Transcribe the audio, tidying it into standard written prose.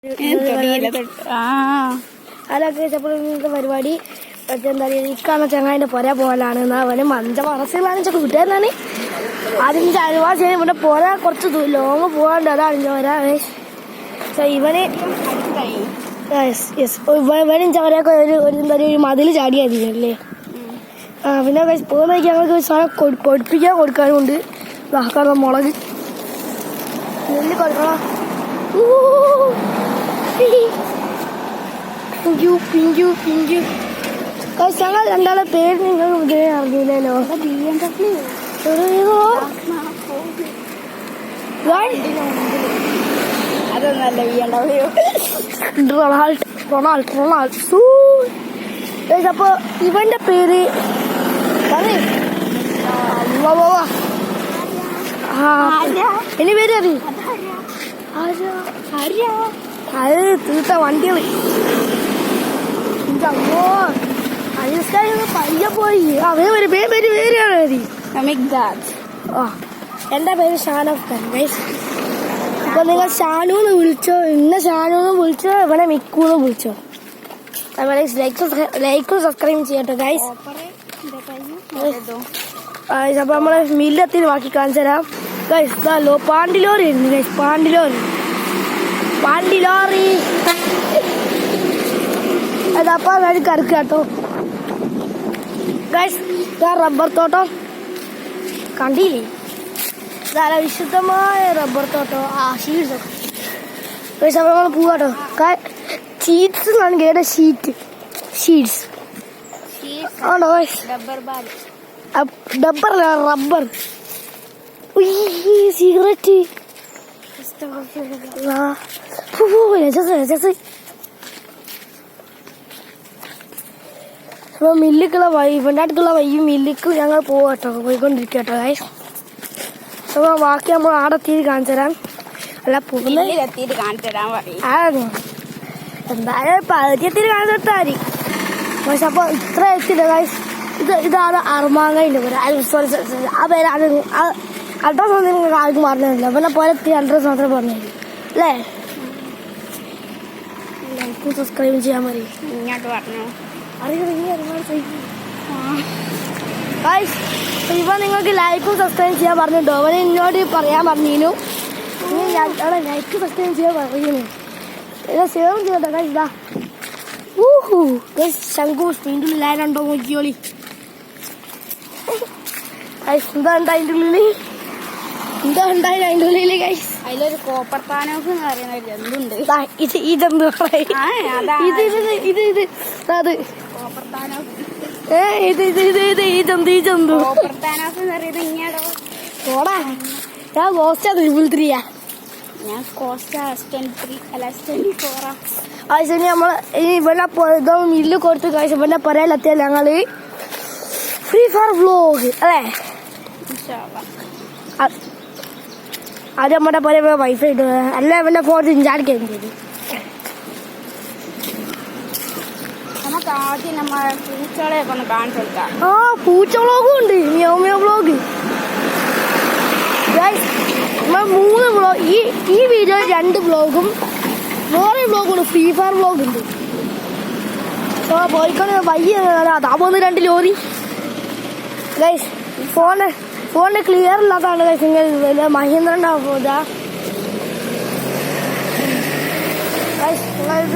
അതൊക്കെ ഇന്നത്തെ പരിപാടി എന്താ ഇക്കാന്ന ചങ്ങാതിന്റെ പുര പോലാണ് അവന് മഞ്ച മനസ്സിലാണ് കൂട്ടുകാരനാണ്. ആദ്യം ചാലുവാ ചെയ്ത് ഇവിടെ പോരാ കുറച്ച് ലോങ് പോകാണ്ട് അതാണ് ചോരാ. ഇവന് ഇവനും ചോരൊക്കെ ഒരു മതിൽ ചാടിയായിരിക്കല്ലേ. പിന്നെ പോകുന്ന ഞങ്ങൾക്ക് സാധനം പൊടിപ്പിക്കാൻ കൊടുക്കാനുണ്ട്. കാരണം മുളക് നെല്ല് കൊടുക്കണം. ഞങ്ങൾ രണ്ടാളെ പേര് നിങ്ങൾ ഇതേ അറിഞ്ഞില്ലല്ലോ. അതൊന്നല്ല റൊണാൾഡ്. അപ്പൊ ഇവന്റെ പേര് ഇനി പേര് അത് തീർത്ത വണ്ടികള് പയ്യ പോയി. അവേ ഒരു പേര് പേരാണ് എന്റെ പേര് ഷാനഫ് ഖാൻ. അപ്പൊ നിങ്ങൾ ഷാനൂന്ന് വിളിച്ചോ, ഇന്ന ഷാനൂന്ന് വിളിച്ചോ, ഇവിടെ മിക്കൂന്ന് വിളിച്ചോ. ലൈക്കും സബ്സ്ക്രൈബ് ചെയ്യട്ടോ ഗൈസ്. അപ്പൊ നമ്മള് മില്ലത്തിന് ബാക്കി കാണിച്ചു തരാം ഗൈസ്. പാണ്ടിലോറി ഉണ്ട് ഗൈസ്, പാണ്ടിലോറി അതപ്പാ വേണ്ടി കറക്കുക കേട്ടോ ഗൈസ്. റബ്ബർ തോട്ടം കണ്ടില്ലേ, നല്ല വിശുദ്ധമായ റബ്ബർ തോട്ടം. Sheets guys. അപ്പൊ നമ്മൾ പോവാട്ടോ. ഷീറ്റ്സ് എന്നാണ് കേട്ടോ, ഷീറ്റ്സ് ആണോ ഡബ്ബറല്ല റബ്ബർ. സിഗരറ്റ് അപ്പൊ മില്ലിക്കുള്ള വഴി, ഇവന്റെ അടുത്തുള്ള വഴി മില്ലിക്ക് ഞങ്ങൾ പോവാട്ടോ, പോയിക്കൊണ്ടിരിക്കട്ടോ ഗൈസ്. അപ്പൊ ബാക്കി നമ്മൾ ആടെ എത്തിയിട്ട് കാണിച്ചു തരാം. അല്ല പോകുന്നത് എന്തായാലും പകുതിയെത്തിയിട്ട് കാണിച്ചു കൊടുത്താൽ മതി. പക്ഷെ അപ്പൊ ഇത്ര എത്തില്ല ഗൈസ്. ഇതാണ് അർമാങ്ങയിന്റെ പേര്. സോറി ആ പേര് അഡ്രസ് ഒന്നും നിങ്ങൾക്ക് ആർക്കും പറഞ്ഞില്ല. പിന്നെ പോലെ അഡ്രസ് മാത്രമേ പറഞ്ഞു അല്ലേ. ലൈക്കും സബ്സ്ക്രൈബും ചെയ്യാൻ മതി. ഇങ്ങോട്ട് പറഞ്ഞു ഇപ്പൊ നിങ്ങൾക്ക് ലൈക്കും സബ്സ്ക്രൈബ് ചെയ്യാൻ പറഞ്ഞിട്ടോ. അവന് എന്നോട് പറയാൻ പറഞ്ഞിരുന്നു ലൈക്ക് സബ്സ്ക്രൈബ് ചെയ്യാൻ പറയുന്നു. സേവ് ചെയ്തോ ഇതാ. ശംഖു സ്പീഡിൽ ലൈനുണ്ടോ നോക്കിയോളി. എന്താ അതിൻ്റെ ഉള്ളില് ഗൈസ്? അതിലൊരു കോപ്പർ താനോസ് എന്ന് പറയുന്ന ഒരു ജന്തുണ്ട്. ഇതെന്ത് അത് കോപ്പർ താനോസ്. ഈ ജന്തു കോപ്പർ താനോസ് എന്ന് പറയുന്നത് ഇങ്ങാടോ ഓടാ. ഞാൻ കോസ്റ്റ 333 ഞാൻ കോസ്റ്റ 24 ആഴ്ച നമ്മള് ഇവിടെ മില്ല് കൊടുത്ത് കഴിച്ചു. ഇവിടെ പറയാലെത്തിയാൽ ഞങ്ങള് ഫ്രീ ഫയർ വ്ലോഗ് അല്ലേ. അത് നമ്മുടെ പോലെ വൈഫൈ ഇട്ടു അല്ല. ഇവന്റെ ഫോൺ ഇഞ്ചാടിക്കുകയും ചെയ്തു. നമുക്ക് ആദ്യം നമ്മളെ പൂച്ചകളെയൊക്കെ ഒന്ന് കാണിച്ചു കൊടുക്കാം. പൂച്ച വ്ലോഗും ഉണ്ട്, മിയോ വ്ലോഗ്. 3 വ്ലോഗ്. ഈ വീഡിയോ 2 വ്ലോഗും വേറെ വ്ലോഗുണ്ട്, ഫ്രീ ഫയർ വ്ലോഗ് ഉണ്ട്. പോയിക്കൊണ്ട് വയ്യ അതാ പോന്ന് 2 ലോറി ഗൈസ്. ഫോണ് ക്ലിയർ ഇല്ലാത്തതാണ് ഗൈസ്. നിങ്ങൾ മഹീന്ദ്രൻ്റെ